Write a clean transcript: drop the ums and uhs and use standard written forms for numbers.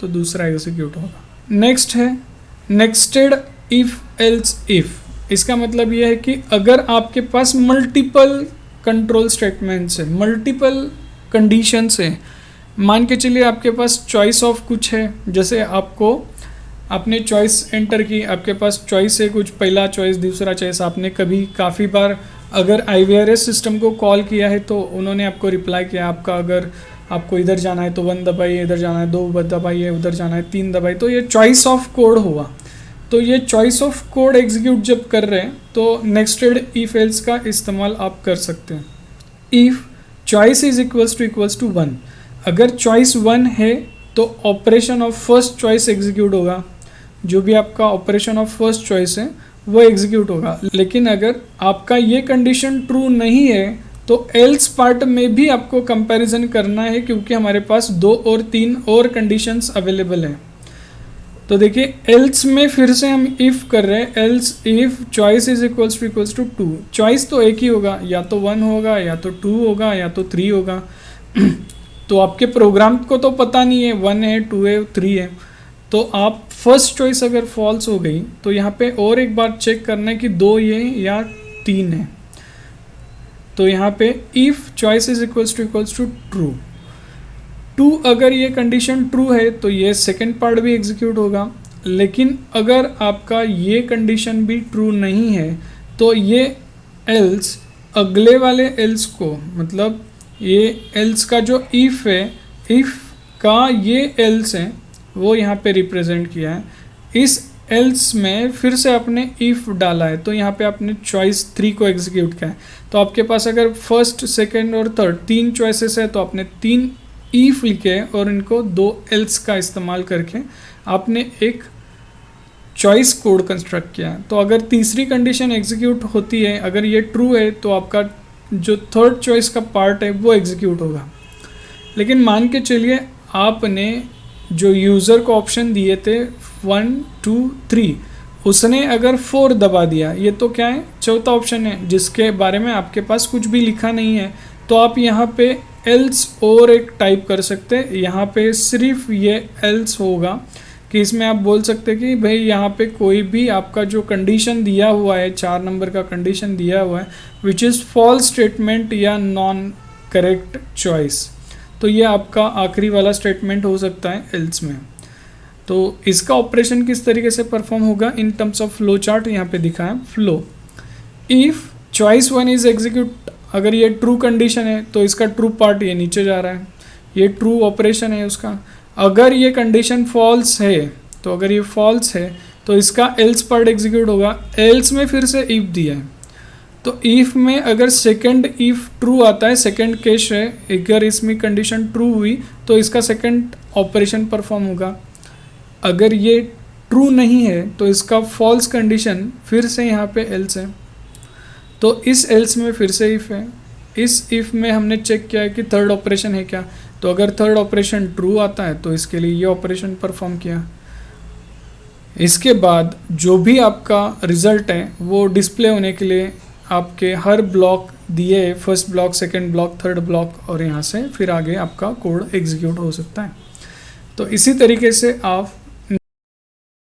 तो दूसरा एग्जीक्यूट होगा। नेक्स्ट है नेक्स्टेड इफ एल्स इफ। इसका मतलब यह है कि अगर आपके पास मल्टीपल कंट्रोल स्टेटमेंट्स है, मल्टीपल कंडीशंस है, मान के चलिए आपके पास चॉइस ऑफ कुछ है, जैसे आपने चॉइस एंटर की, आपके पास चॉइस है कुछ, पहला चॉइस दूसरा चॉइस, आपने काफ़ी बार अगर IVRS सिस्टम को कॉल किया है तो उन्होंने आपको रिप्लाई किया, अगर आपको इधर जाना है तो 1 दबाइए, इधर जाना है 2 दबाइए, उधर जाना है 3 दबाइए, तो ये चॉइस ऑफ कोड हुआ। तो ये चॉइस ऑफ कोड एग्जीक्यूट जब कर रहे हैं तो नेक्स्टेड इफ एल्स का इस्तेमाल आप कर सकते हैं। If choice is equals to 1, अगर चॉइस 1 है तो operation of first choice execute होगा, जो भी आपका ऑपरेशन ऑफ फर्स्ट चॉइस है वो एग्जीक्यूट होगा। लेकिन अगर आपका ये कंडीशन ट्रू नहीं है तो एल्स पार्ट में भी आपको कंपैरिजन करना है, क्योंकि हमारे पास 2 और 3 और कंडीशंस अवेलेबल हैं। तो देखिए एल्स में फिर से हम इफ कर रहे हैं, else if choice is equals to 2। Choice तो एक ही होगा, या तो 1 होगा, या तो 2 होगा, या तो 3 होगा। तो आपके प्रोग्राम को तो पता नहीं है 1 है, 2 है, 3 है। तो आप फर्स्ट चॉइस अगर फॉल्स हो गई तो यहाँ पे और एक बार चेक करना है कि 2 ये या 3 है। तो यहाँ पे if choice is equals to true, 2 अगर ये कंडीशन ट्रू है तो ये सेकेंड पार्ट भी एग्जीक्यूट होगा। लेकिन अगर आपका ये कंडीशन भी ट्रू नहीं है तो ये एल्स अगले वाले एल्स को, मतलब ये एल्स का जो इफ है, इफ का ये एल्स है वो यहाँ पे रिप्रेजेंट किया है। इस एल्स में फिर से आपने इफ डाला है तो यहाँ पे आपने चॉइस 3 को एग्जीक्यूट किया है। तो आपके पास अगर फर्स्ट, सेकंड और थर्ड 3 चॉइसेस है तो आपने 3 इफ लिखे और इनको 2 एल्स का इस्तेमाल करके आपने एक चॉइस कोड कंस्ट्रक्ट किया है। तो अगर तीसरी कंडीशन एग्जीक्यूट होती है, अगर ये ट्रू है तो आपका जो थर्ड चॉइस का पार्ट है वो एग्जीक्यूट होगा। लेकिन मान के चलिए आपने जो यूज़र को ऑप्शन दिए थे 1 2 3, उसने अगर 4 दबा दिया, ये तो क्या है, चौथा ऑप्शन है जिसके बारे में आपके पास कुछ भी लिखा नहीं है, तो आप यहाँ पे एल्स और एक टाइप कर सकते हैं। यहाँ पे सिर्फ ये एल्स होगा कि इसमें आप बोल सकते हैं कि भाई यहाँ पे कोई भी आपका जो कंडीशन दिया हुआ है, 4 नंबर का कंडीशन दिया हुआ है विच इज़ फॉल्स स्टेटमेंट या नॉन करेक्ट चॉइस, तो ये आपका आखिरी वाला स्टेटमेंट हो सकता है एल्स में। तो इसका ऑपरेशन किस तरीके से परफॉर्म होगा in terms of flow chart यहाँ पे दिखा है। Flow, if choice 1 is execute, अगर ये ट्रू कंडीशन है तो इसका ट्रू पार्ट ये नीचे जा रहा है, ये ट्रू ऑपरेशन है उसका। अगर ये कंडीशन फॉल्स है, तो अगर ये फॉल्स है तो इसका एल्स पार्ट एग्जीक्यूट होगा। एल्स में फिर से इफ दिया है, तो इफ में अगर सेकंड इफ ट्रू आता है, सेकंड केस है, अगर इसमें कंडीशन ट्रू हुई तो इसका सेकंड ऑपरेशन परफॉर्म होगा। अगर ये ट्रू नहीं है तो इसका फॉल्स कंडीशन, फिर से यहाँ पे एल्स है, तो इस एल्स में फिर से इफ है। इस इफ में हमने चेक किया है कि थर्ड ऑपरेशन है क्या, तो अगर थर्ड ऑपरेशन ट्रू आता है तो इसके लिए ये ऑपरेशन परफॉर्म किया। इसके बाद जो भी आपका रिजल्ट है वो डिस्प्ले होने के लिए आपके हर ब्लॉक दिए, first block, second block, third block, और यहाँ से फिर आगे आपका कोड एग्जीक्यूट हो सकता है। तो इसी तरीके से आप